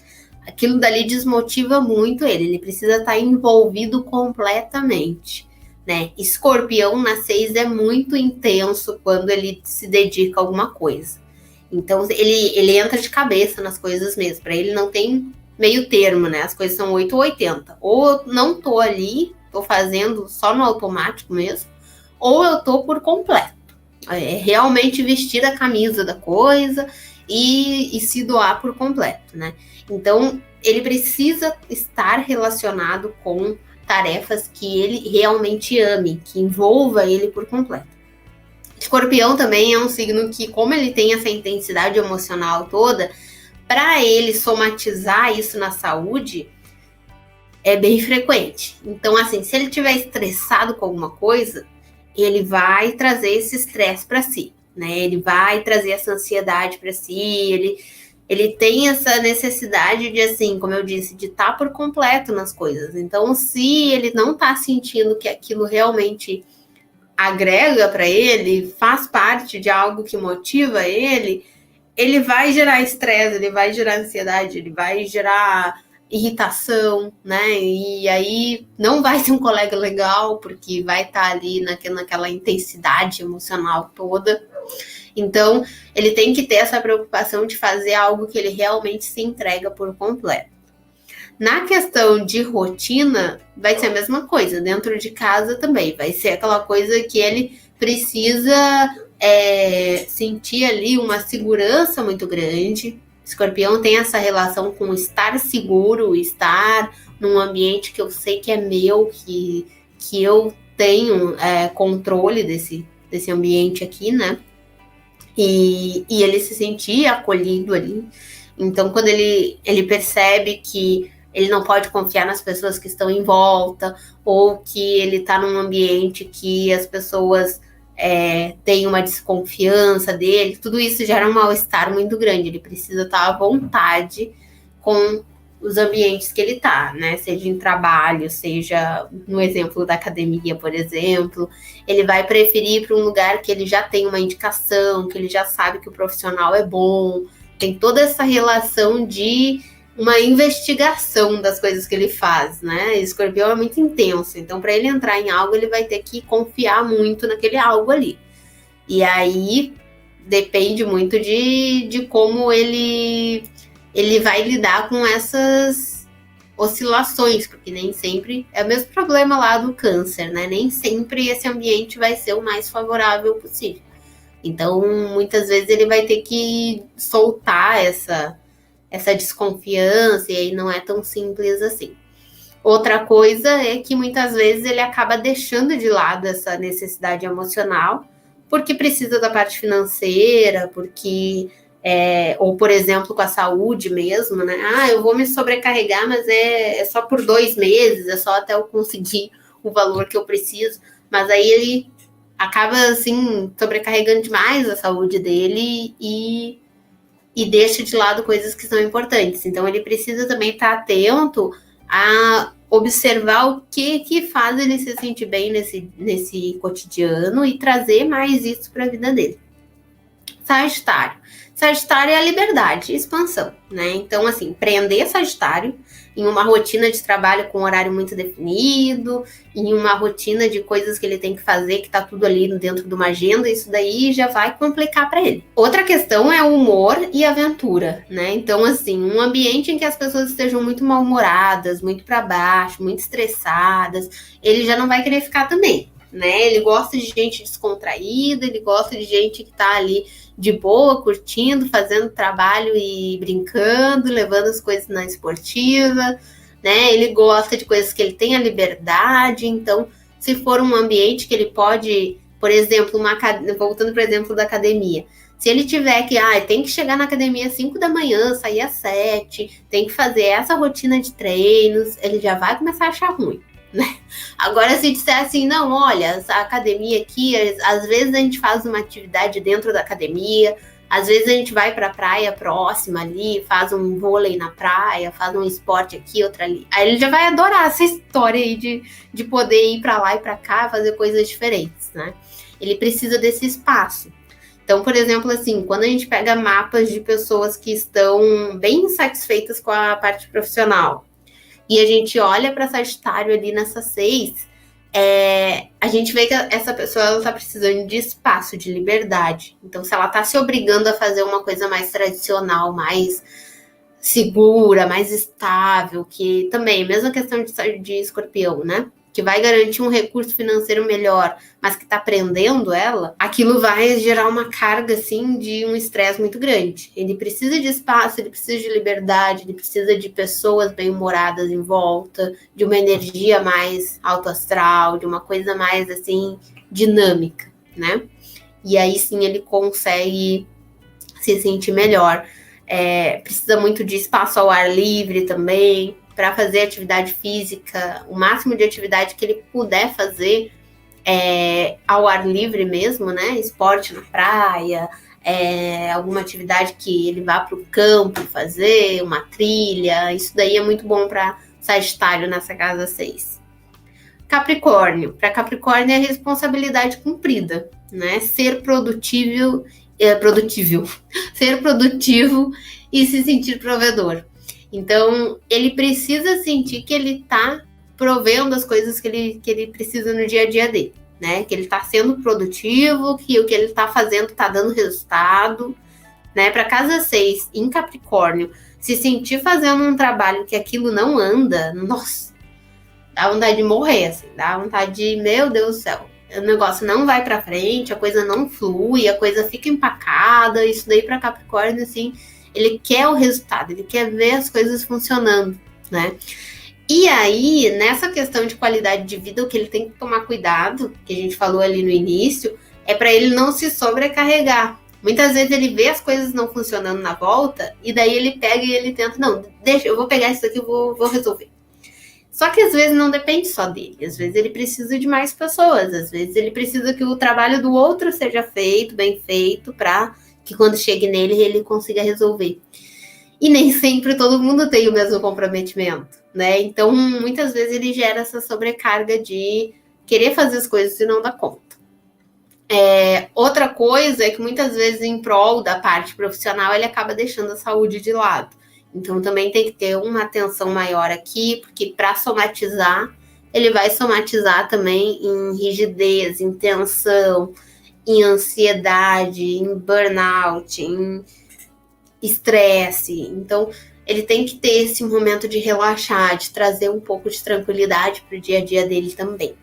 aquilo dali desmotiva muito ele precisa estar envolvido completamente. Né? Escorpião na 6 é muito intenso quando ele se dedica a alguma coisa. Então, ele entra de cabeça nas coisas mesmo. Para ele não tem meio termo, né? As coisas são 8 ou 80. Ou eu não tô ali, tô fazendo só no automático mesmo, ou eu tô por completo. É realmente vestir a camisa da coisa e se doar por completo, né? Então, ele precisa estar relacionado com tarefas que ele realmente ame, que envolva ele por completo. Escorpião também é um signo que, como ele tem essa intensidade emocional toda, para ele somatizar isso na saúde, é bem frequente. Então, assim, se ele estiver estressado com alguma coisa, ele vai trazer esse estresse para si, né? Ele vai trazer essa ansiedade para si, ele tem essa necessidade de, assim, como eu disse, de estar por completo nas coisas. Então, se ele não está sentindo que aquilo realmente agrega para ele, faz parte de algo que motiva ele vai gerar estresse, ele vai gerar ansiedade, ele vai gerar irritação, né? E aí não vai ser um colega legal, porque vai estar ali naquela intensidade emocional toda. Então, ele tem que ter essa preocupação de fazer algo que ele realmente se entrega por completo. Na questão de rotina, vai ser a mesma coisa. Dentro de casa também. Vai ser aquela coisa que ele precisa sentir ali uma segurança muito grande. Escorpião tem essa relação com estar seguro, estar num ambiente que eu sei que é meu, que eu tenho controle desse ambiente aqui, né? E ele se sentir acolhido ali. Então, quando ele percebe que ele não pode confiar nas pessoas que estão em volta, ou que ele está num ambiente que as pessoas têm uma desconfiança dele. Tudo isso gera um mal-estar muito grande. Ele precisa estar à vontade com os ambientes que ele está, né? Seja em trabalho, seja no exemplo da academia, por exemplo. Ele vai preferir para um lugar que ele já tem uma indicação, que ele já sabe que o profissional é bom. Tem toda essa relação de uma investigação das coisas que ele faz, né? Escorpião é muito intenso, então para ele entrar em algo, ele vai ter que confiar muito naquele algo ali. E aí depende muito de como ele vai lidar com essas oscilações, porque nem sempre é o mesmo problema lá do câncer, né? Nem sempre esse ambiente vai ser o mais favorável possível. Então, muitas vezes ele vai ter que soltar essa desconfiança, e aí não é tão simples assim. Outra coisa é que muitas vezes ele acaba deixando de lado essa necessidade emocional, porque precisa da parte financeira, porque ou, por exemplo, com a saúde mesmo, né? Eu vou me sobrecarregar, mas é só por 2 meses, é só até eu conseguir o valor que eu preciso. Mas aí ele acaba, assim, sobrecarregando demais a saúde dele e deixa de lado coisas que são importantes. Então, ele precisa também estar atento a observar o que faz ele se sentir bem nesse cotidiano e trazer mais isso para a vida dele. Sagitário é a liberdade e expansão, né? Então, assim, prender Sagitário em uma rotina de trabalho com um horário muito definido, em uma rotina de coisas que ele tem que fazer, que tá tudo ali dentro de uma agenda, isso daí já vai complicar para ele. Outra questão é o humor e aventura, né? Então, assim, um ambiente em que as pessoas estejam muito mal-humoradas, muito para baixo, muito estressadas, ele já não vai querer ficar também, né? Ele gosta de gente descontraída, ele gosta de gente que tá ali de boa, curtindo, fazendo trabalho e brincando, levando as coisas na esportiva, né? Ele gosta de coisas que ele tem a liberdade. Então, se for um ambiente que ele pode, por exemplo, voltando para o exemplo da academia, se ele tiver que, tem que chegar na academia às 5 da manhã, sair às 7, tem que fazer essa rotina de treinos, ele já vai começar a achar ruim, né? Agora, se disser assim, não, olha, a academia aqui, às vezes a gente faz uma atividade dentro da academia, às vezes a gente vai para a praia próxima ali, faz um vôlei na praia, faz um esporte aqui, outro ali. Aí ele já vai adorar essa história aí de poder ir para lá e para cá, fazer coisas diferentes, né? Ele precisa desse espaço. Então, por exemplo, assim, quando a gente pega mapas de pessoas que estão bem insatisfeitas com a parte profissional, e a gente olha para Sagitário ali nessa 6, a gente vê que essa pessoa está precisando de espaço, de liberdade. Então, se ela está se obrigando a fazer uma coisa mais tradicional, mais segura, mais estável, que também, mesma questão de Escorpião, né? Que vai garantir um recurso financeiro melhor, mas que está prendendo ela, aquilo vai gerar uma carga, assim, de um estresse muito grande. Ele precisa de espaço, ele precisa de liberdade, ele precisa de pessoas bem-humoradas em volta, de uma energia mais autoastral, de uma coisa mais, assim, dinâmica, né? E aí, sim, ele consegue se sentir melhor. Precisa muito de espaço ao ar livre também, para fazer atividade física, o máximo de atividade que ele puder fazer ao ar livre mesmo, né? Esporte na praia, alguma atividade que ele vá para o campo fazer, uma trilha, isso daí é muito bom para Sagitário nessa casa 6. Capricórnio. Para Capricórnio é responsabilidade cumprida, né? Ser produtivo e se sentir provedor. Então, ele precisa sentir que ele está provendo as coisas que ele precisa no dia a dia dele, né? Que ele está sendo produtivo, que o que ele está fazendo está dando resultado, né? Para casa 6, em Capricórnio, se sentir fazendo um trabalho que aquilo não anda, nossa, dá vontade de morrer, assim, dá vontade de, meu Deus do céu, o negócio não vai para frente, a coisa não flui, a coisa fica empacada, isso daí para Capricórnio, assim, ele quer o resultado, ele quer ver as coisas funcionando, né? E aí, nessa questão de qualidade de vida, o que ele tem que tomar cuidado, que a gente falou ali no início, é para ele não se sobrecarregar. Muitas vezes ele vê as coisas não funcionando na volta, e daí ele pega e ele tenta, não, deixa, eu vou pegar isso aqui e vou resolver. Só que às vezes não depende só dele, às vezes ele precisa de mais pessoas, às vezes ele precisa que o trabalho do outro seja feito, bem feito, para que quando chegue nele ele consiga resolver. E nem sempre todo mundo tem o mesmo comprometimento, né? Então, muitas vezes ele gera essa sobrecarga de querer fazer as coisas e não dar conta. Outra coisa é que muitas vezes, em prol da parte profissional, ele acaba deixando a saúde de lado. Então, também tem que ter uma atenção maior aqui, porque para somatizar, ele vai somatizar também em rigidez, em tensão, em ansiedade, em burnout, em estresse. Então, ele tem que ter esse momento de relaxar, de trazer um pouco de tranquilidade para o dia a dia dele também.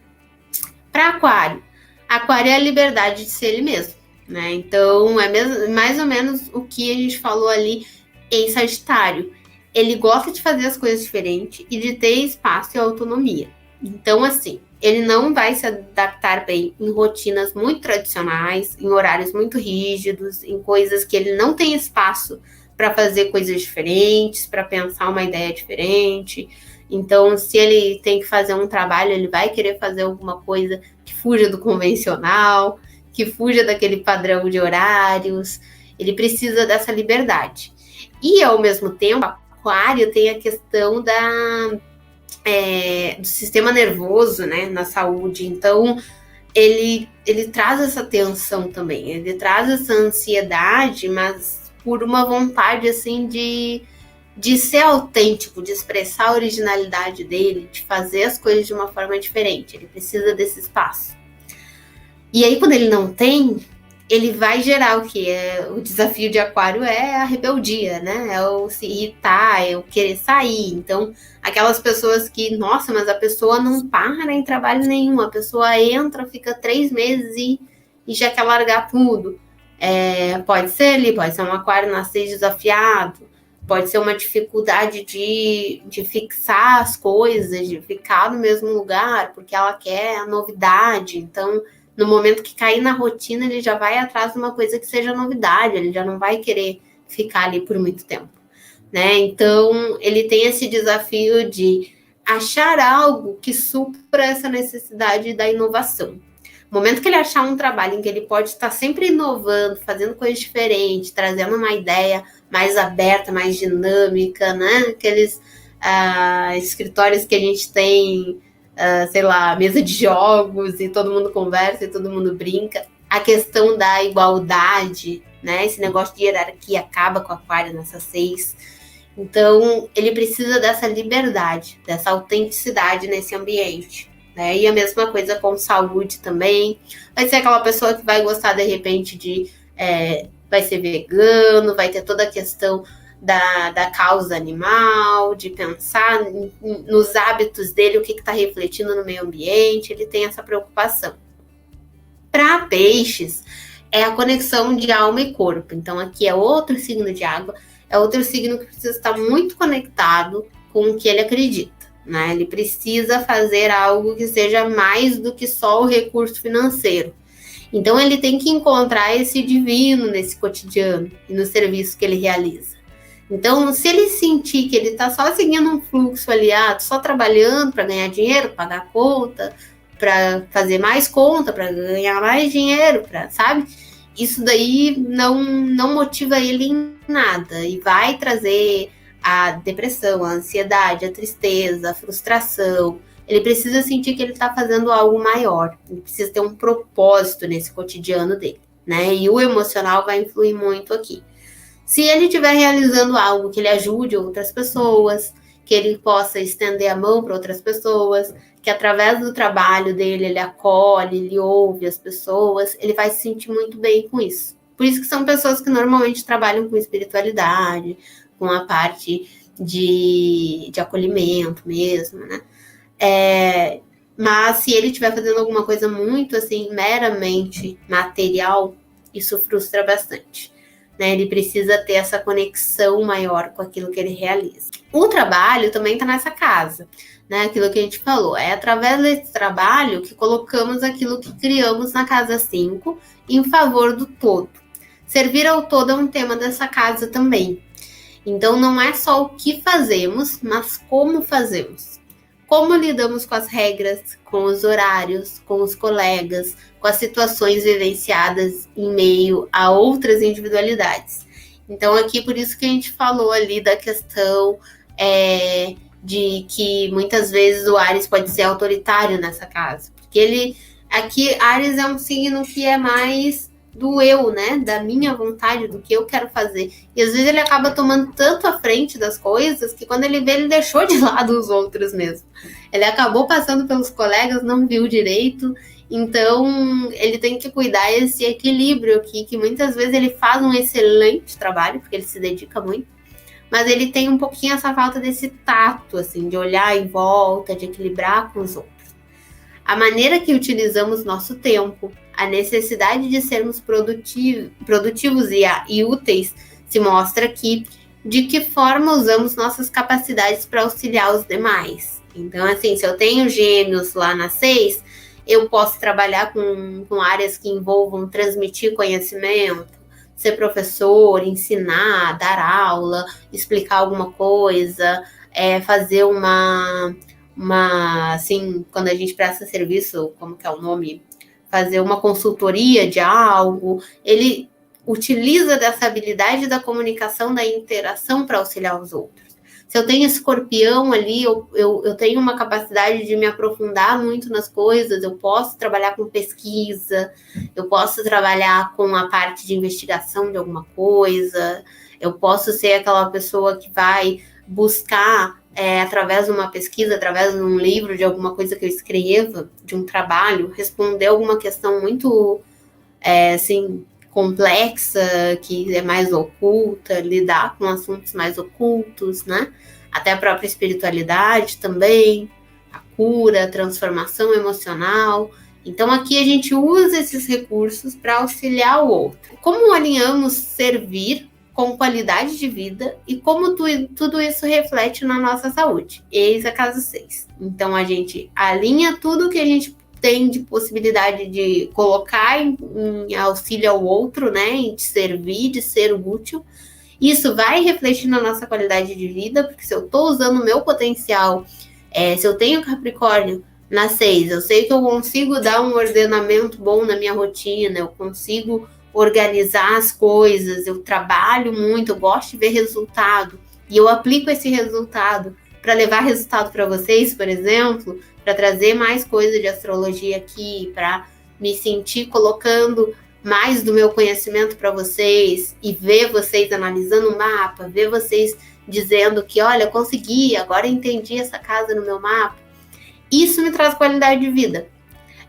Para Aquário, Aquário é a liberdade de ser ele mesmo, né? Então, é mesmo, mais ou menos o que a gente falou ali em Sagitário. Ele gosta de fazer as coisas diferentes e de ter espaço e autonomia. Então, assim, ele não vai se adaptar bem em rotinas muito tradicionais, em horários muito rígidos, em coisas que ele não tem espaço para fazer coisas diferentes, para pensar uma ideia diferente. Então, se ele tem que fazer um trabalho, ele vai querer fazer alguma coisa que fuja do convencional, que fuja daquele padrão de horários. Ele precisa dessa liberdade. E, ao mesmo tempo, Aquário tem a questão do sistema nervoso, né, na saúde. Então, ele traz essa tensão também. Ele traz essa ansiedade, mas por uma vontade, assim, de ser autêntico, de expressar a originalidade dele, de fazer as coisas de uma forma diferente. Ele precisa desse espaço. E aí, quando ele não tem, ele vai gerar o quê? O desafio de Aquário é a rebeldia, né? É o se irritar, é o querer sair. Então, aquelas pessoas que, nossa, mas a pessoa não para em trabalho nenhum. A pessoa entra, fica 3 meses e já quer largar tudo. Pode ser ali, pode ser um Aquário nascer desafiado, pode ser uma dificuldade de fixar as coisas, de ficar no mesmo lugar, porque ela quer a novidade. Então, no momento que cair na rotina, ele já vai atrás de uma coisa que seja novidade, ele já não vai querer ficar ali por muito tempo, né? Então, ele tem esse desafio de achar algo que supra essa necessidade da inovação. No momento que ele achar um trabalho em que ele pode estar sempre inovando, fazendo coisas diferentes, trazendo uma ideia mais aberta, mais dinâmica, né? Aqueles escritórios que a gente tem, sei lá, mesa de jogos e todo mundo conversa e todo mundo brinca. A questão da igualdade, né? Esse negócio de hierarquia acaba com o Aquário nessa 6. Então, ele precisa dessa liberdade, dessa autenticidade nesse ambiente, né? E a mesma coisa com saúde também. Vai ser aquela pessoa que vai gostar, de repente, vai ser vegano, vai ter toda a questão da causa animal, de pensar nos hábitos dele, o que está refletindo no meio ambiente, ele tem essa preocupação. Para peixes, é a conexão de alma e corpo. Então, aqui é outro signo de água, é outro signo que precisa estar muito conectado com o que ele acredita, né? Ele precisa fazer algo que seja mais do que só o recurso financeiro. Então, ele tem que encontrar esse divino nesse cotidiano e no serviço que ele realiza. Então, se ele sentir que ele está só seguindo um fluxo aliado, só trabalhando para ganhar dinheiro, pagar conta, para fazer mais conta, para ganhar mais dinheiro, sabe? Isso daí não motiva ele em nada e vai trazer a depressão, a ansiedade, a tristeza, a frustração. Ele precisa sentir que ele está fazendo algo maior, ele precisa ter um propósito nesse cotidiano dele, né? E o emocional vai influir muito aqui. Se ele estiver realizando algo que ele ajude outras pessoas, que ele possa estender a mão para outras pessoas, que através do trabalho dele ele acolhe, ele ouve as pessoas, ele vai se sentir muito bem com isso. Por isso que são pessoas que normalmente trabalham com espiritualidade, com a parte de acolhimento mesmo, né? Mas se ele estiver fazendo alguma coisa muito assim, meramente material, isso frustra bastante. Né? Ele precisa ter essa conexão maior com aquilo que ele realiza. O trabalho também está nessa casa, né? Aquilo que a gente falou. É através desse trabalho que colocamos aquilo que criamos na casa 5 em favor do todo. Servir ao todo é um tema dessa casa também. Então, não é só o que fazemos, mas como fazemos. Como lidamos com as regras, com os horários, com os colegas, com as situações vivenciadas em meio a outras individualidades. Então, aqui, por isso que a gente falou ali da questão de que muitas vezes o Áries pode ser autoritário nessa casa. Porque aqui, Áries é um signo que é mais do eu, né? Da minha vontade, do que eu quero fazer. E às vezes ele acaba tomando tanto à frente das coisas que quando ele vê, ele deixou de lado os outros mesmo. Ele acabou passando pelos colegas, não viu direito. Então, ele tem que cuidar esse equilíbrio aqui, que muitas vezes ele faz um excelente trabalho, porque ele se dedica muito, mas ele tem um pouquinho essa falta desse tato, assim, de olhar em volta, de equilibrar com os outros. A maneira que utilizamos nosso tempo, a necessidade de sermos produtivos e úteis se mostra aqui de que forma usamos nossas capacidades para auxiliar os demais. Então, assim, se eu tenho gêmeos lá na 6, eu posso trabalhar com áreas que envolvam transmitir conhecimento, ser professor, ensinar, dar aula, explicar alguma coisa, fazer assim, quando a gente presta serviço, como que é o nome? Fazer uma consultoria de algo. Ele utiliza dessa habilidade da comunicação, da interação para auxiliar os outros. Se eu tenho escorpião ali, eu tenho uma capacidade de me aprofundar muito nas coisas, eu posso trabalhar com pesquisa, eu posso trabalhar com a parte de investigação de alguma coisa, eu posso ser aquela pessoa que vai buscar, através de uma pesquisa, através de um livro, de alguma coisa que eu escreva, de um trabalho, responder alguma questão muito, assim, complexa, que é mais oculta, lidar com assuntos mais ocultos, né? Até a própria espiritualidade também, a cura, a transformação emocional. Então, aqui a gente usa esses recursos para auxiliar o outro. Como alinhamos servir com qualidade de vida e como tudo isso reflete na nossa saúde. Eis a casa 6. Então, a gente alinha tudo que a gente tem de possibilidade de colocar em auxílio ao outro, né, em servir, de ser útil. Isso vai refletir na nossa qualidade de vida, porque se eu estou usando o meu potencial, se eu tenho Capricórnio na 6, eu sei que eu consigo dar um ordenamento bom na minha rotina, eu consigo organizar as coisas, eu trabalho muito, eu gosto de ver resultado, e eu aplico esse resultado para levar resultado para vocês, por exemplo, para trazer mais coisa de astrologia aqui, para me sentir colocando mais do meu conhecimento para vocês e ver vocês analisando o mapa, ver vocês dizendo que, olha, consegui, agora entendi essa casa no meu mapa. Isso me traz qualidade de vida.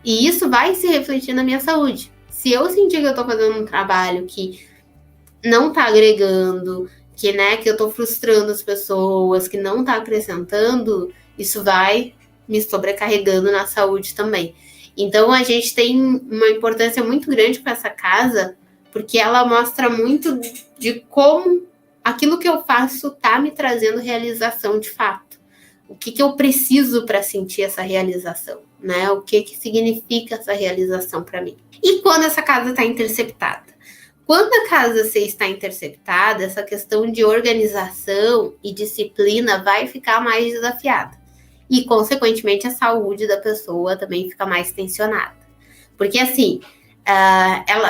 E isso vai se refletir na minha saúde. Se eu sentir que eu estou fazendo um trabalho que não está agregando, que eu estou frustrando as pessoas, que não está acrescentando, isso vai me sobrecarregando na saúde também. Então, a gente tem uma importância muito grande para essa casa, porque ela mostra muito de como aquilo que eu faço está me trazendo realização de fato. O que eu preciso para sentir essa realização, né? O que significa essa realização para mim. E quando essa casa está interceptada? Quando a casa 6 está interceptada, essa questão de organização e disciplina vai ficar mais desafiada. E, consequentemente, a saúde da pessoa também fica mais tensionada. Porque, assim,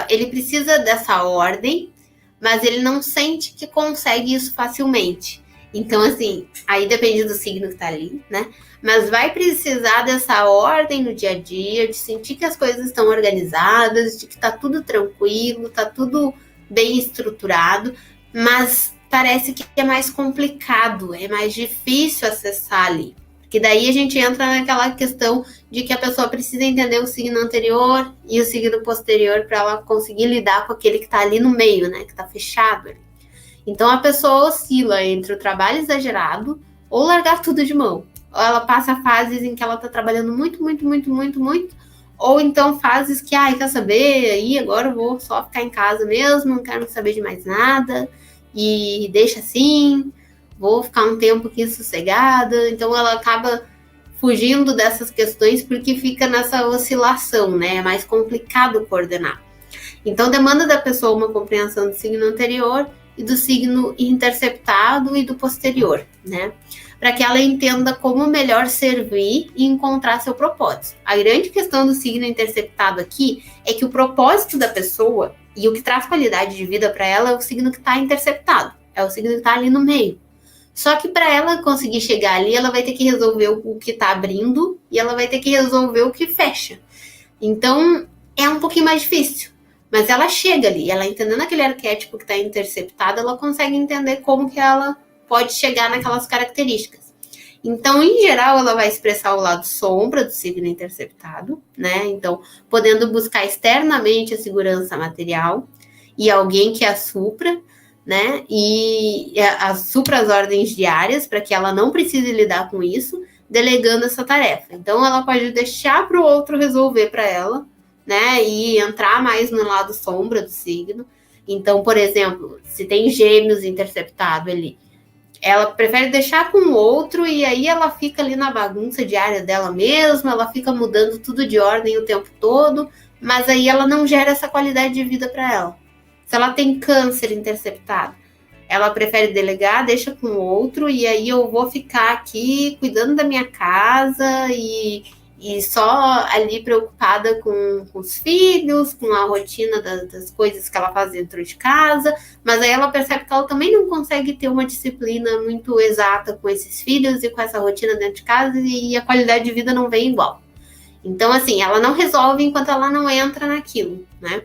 ele precisa dessa ordem, mas ele não sente que consegue isso facilmente. Então, assim, aí depende do signo que tá ali, né? Mas vai precisar dessa ordem no dia a dia, de sentir que as coisas estão organizadas, de que tá tudo tranquilo, tá tudo bem estruturado, mas parece que é mais complicado, é mais difícil acessar ali. Que daí a gente entra naquela questão de que a pessoa precisa entender o signo anterior e o signo posterior para ela conseguir lidar com aquele que está ali no meio, né? Que está fechado ali. Então a pessoa oscila entre o trabalho exagerado ou largar tudo de mão. Ou ela passa fases em que ela está trabalhando muito, ou então fases que, quer saber, aí agora eu vou só ficar em casa mesmo, não quero saber de mais nada, e deixa assim, vou ficar um tempo aqui sossegada. Então ela acaba fugindo dessas questões porque fica nessa oscilação, né? É mais complicado coordenar. Então, demanda da pessoa uma compreensão do signo anterior e do signo interceptado e do posterior, né? Para que ela entenda como melhor servir e encontrar seu propósito. A grande questão do signo interceptado aqui é que o propósito da pessoa e o que traz qualidade de vida para ela é o signo que está interceptado, é o signo que está ali no meio. Só que para ela conseguir chegar ali, ela vai ter que resolver o que está abrindo e ela vai ter que resolver o que fecha. Então, é um pouquinho mais difícil. Mas ela chega ali, ela entendendo aquele arquétipo que está interceptado, ela consegue entender como que ela pode chegar naquelas características. Então, em geral, ela vai expressar o lado sombra do signo interceptado, né? Então, podendo buscar externamente a segurança material e alguém que a supra, né? E supra as ordens diárias para que ela não precise lidar com isso, delegando essa tarefa. Então, ela pode deixar para o outro resolver para ela, né? E entrar mais no lado sombra do signo. Então, por exemplo, se tem gêmeos interceptado ali, ela prefere deixar com o outro e aí ela fica ali na bagunça diária dela mesma, ela fica mudando tudo de ordem o tempo todo, mas aí ela não gera essa qualidade de vida para ela. Se ela tem câncer interceptado, ela prefere delegar, deixa com o outro e aí eu vou ficar aqui cuidando da minha casa e só ali preocupada com os filhos, com a rotina das coisas que ela faz dentro de casa, mas aí ela percebe que ela também não consegue ter uma disciplina muito exata com esses filhos e com essa rotina dentro de casa e a qualidade de vida não vem igual. Então, assim, ela não resolve enquanto ela não entra naquilo, né?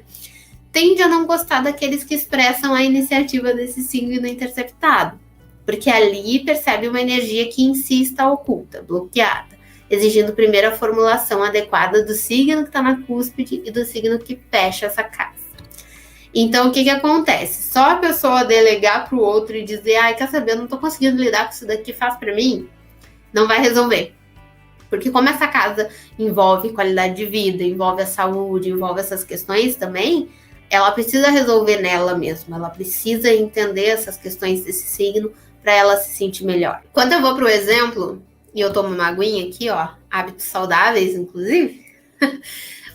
Tende a não gostar daqueles que expressam a iniciativa desse signo interceptado, porque ali percebe uma energia que em si está oculta, bloqueada, exigindo primeiro a formulação adequada do signo que está na cúspide e do signo que fecha essa casa. Então, o que acontece? Só a pessoa delegar para o outro e dizer, ai, quer saber, eu não estou conseguindo lidar com isso daqui, faz para mim, não vai resolver. Porque como essa casa envolve qualidade de vida, envolve a saúde, envolve essas questões também, ela precisa resolver nela mesma, ela precisa entender essas questões desse signo para ela se sentir melhor. Quando eu vou para o exemplo, e eu tomo uma aguinha aqui, ó, hábitos saudáveis, inclusive,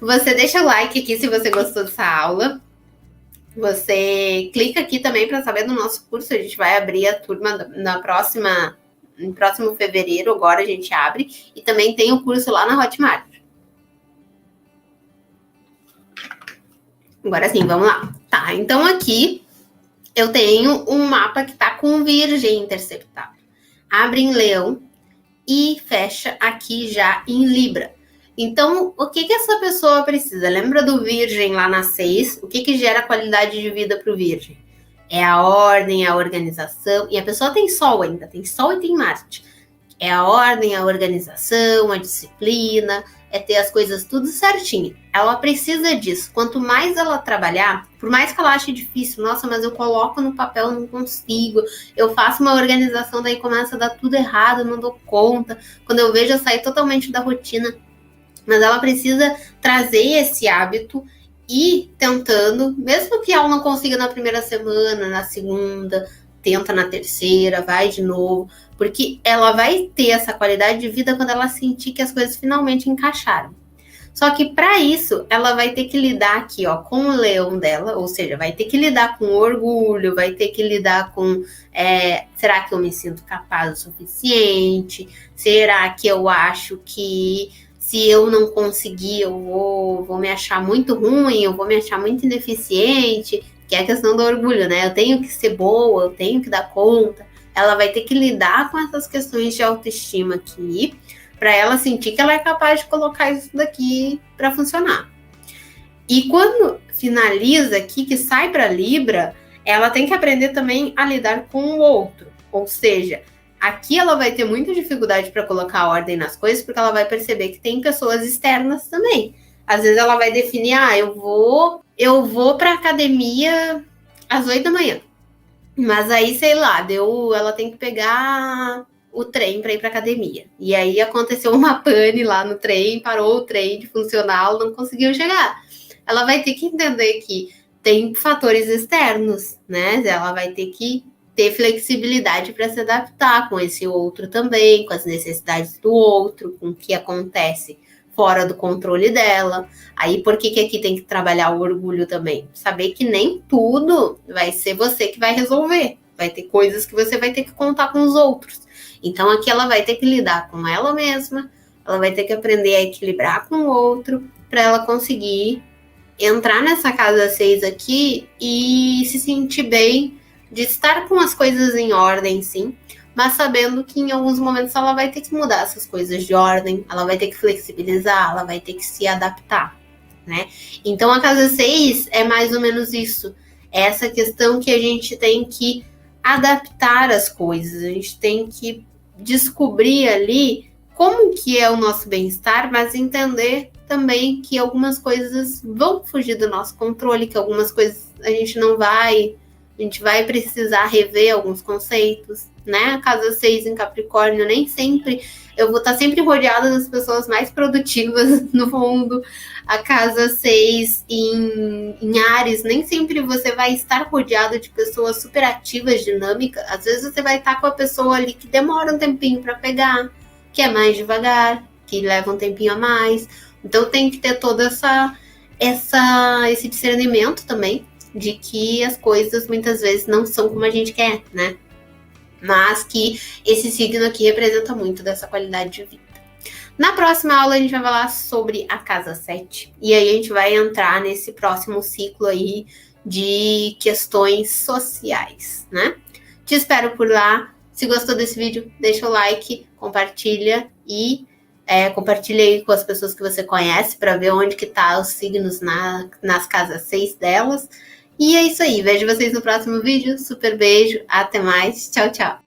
você deixa o like aqui se você gostou dessa aula. Você clica aqui também para saber do nosso curso, a gente vai abrir a turma no próximo fevereiro, agora a gente abre, e também tem o curso lá na Hotmart. Agora sim, vamos lá. Tá, então aqui eu tenho um mapa que tá com Virgem interceptado. Abre em Leão e fecha aqui já em Libra. Então, o que essa pessoa precisa? Lembra do Virgem lá na 6? O que gera qualidade de vida para o Virgem? É a ordem, a organização. E a pessoa tem Sol ainda, tem Sol e tem Marte. É a ordem, a organização, a disciplina, é ter as coisas tudo certinho. Ela precisa disso. Quanto mais ela trabalhar, por mais que ela ache difícil, nossa, mas eu coloco no papel, não consigo, eu faço uma organização, daí começa a dar tudo errado, não dou conta. Quando eu vejo, eu saio totalmente da rotina. Mas ela precisa trazer esse hábito e tentando, mesmo que ela não consiga na primeira semana, na segunda, tenta na terceira, vai de novo, porque ela vai ter essa qualidade de vida quando ela sentir que as coisas finalmente encaixaram. Só que para isso, ela vai ter que lidar aqui, ó, com o leão dela, ou seja, vai ter que lidar com orgulho, vai ter que lidar com, será que eu me sinto capaz o suficiente? Será que eu acho que se eu não conseguir, eu vou me achar muito ruim, eu vou me achar muito ineficiente, que é a questão do orgulho, né? Eu tenho que ser boa, eu tenho que dar conta. Ela vai ter que lidar com essas questões de autoestima aqui, para ela sentir que ela é capaz de colocar isso daqui para funcionar. E quando finaliza aqui, que sai para Libra, ela tem que aprender também a lidar com o outro. Ou seja, aqui ela vai ter muita dificuldade para colocar ordem nas coisas, porque ela vai perceber que tem pessoas externas também. Às vezes ela vai definir, eu vou para academia às 8 da manhã. Mas aí, sei lá, ela tem que pegar o trem para ir para academia. E aí aconteceu uma pane lá no trem, parou o trem de funcionar, ela não conseguiu chegar. Ela vai ter que entender que tem fatores externos, né? Ela vai ter que ter flexibilidade para se adaptar com esse outro também, com as necessidades do outro, com o que acontece fora do controle dela. Aí, por que aqui tem que trabalhar o orgulho também? Saber que nem tudo vai ser você que vai resolver. Vai ter coisas que você vai ter que contar com os outros. Então, aqui ela vai ter que lidar com ela mesma, ela vai ter que aprender a equilibrar com o outro, para ela conseguir entrar nessa casa 6 aqui e se sentir bem de estar com as coisas em ordem, sim, mas sabendo que em alguns momentos ela vai ter que mudar essas coisas de ordem, ela vai ter que flexibilizar, ela vai ter que se adaptar, né? Então a casa 6 é mais ou menos isso, é essa questão que a gente tem que adaptar as coisas, a gente tem que descobrir ali como que é o nosso bem-estar, mas entender também que algumas coisas vão fugir do nosso controle, que algumas coisas a gente vai precisar rever alguns conceitos, né? A casa 6 em Capricórnio, nem sempre, eu vou estar sempre rodeada das pessoas mais produtivas no mundo. A casa 6 em Áries, nem sempre você vai estar rodeado de pessoas super ativas, dinâmicas. Às vezes você vai estar com a pessoa ali que demora um tempinho para pegar, que é mais devagar, que leva um tempinho a mais. Então tem que ter todo esse discernimento também de que as coisas muitas vezes não são como a gente quer, né? Mas que esse signo aqui representa muito dessa qualidade de vida. Na próxima aula a gente vai falar sobre a casa 7. E aí a gente vai entrar nesse próximo ciclo aí de questões sociais, né? Te espero por lá. Se gostou desse vídeo, deixa o like, compartilha e compartilha aí com as pessoas que você conhece para ver onde que tá os signos nas casas 6 delas. E é isso aí, vejo vocês no próximo vídeo. Super beijo, até mais, tchau, tchau.